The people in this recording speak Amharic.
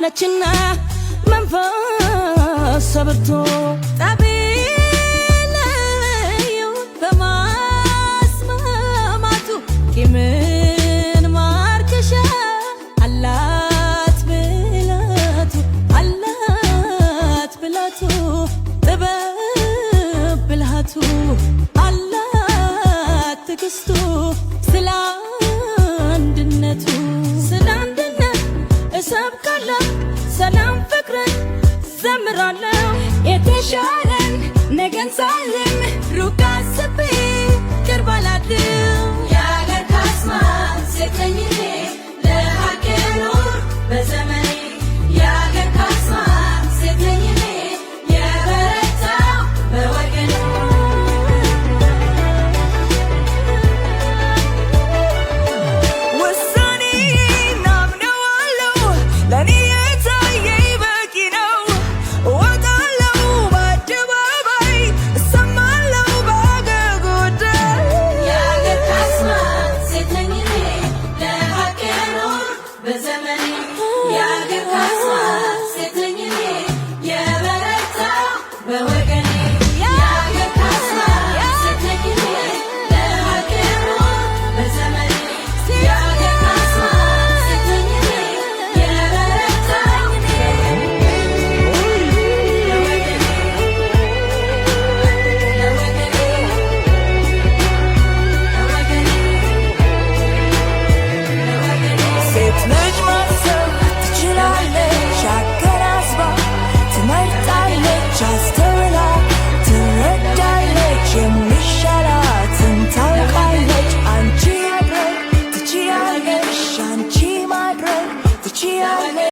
ነችና መንፈስ ሰብርቶ ጠቢለዩ በማስማማቱ ቂምን ማርከሻ አላት ብላቱ ጥበብ ብልሃቱ አላት ትግስቱ ስለ አንድነቱ እሰብካለሁ ሰላም ፍቅርን ዘምራለሁ የተሻለን ነገን ሳልም ሩቅ አስቤ ቅርብ አላድርም የአገር ካስማ ሴት ነኝ እኔ ለሀቅ ኖር በዘመኔ የአገር ካስማ ሴት ነኝ እኔ የበረታው በወገኔ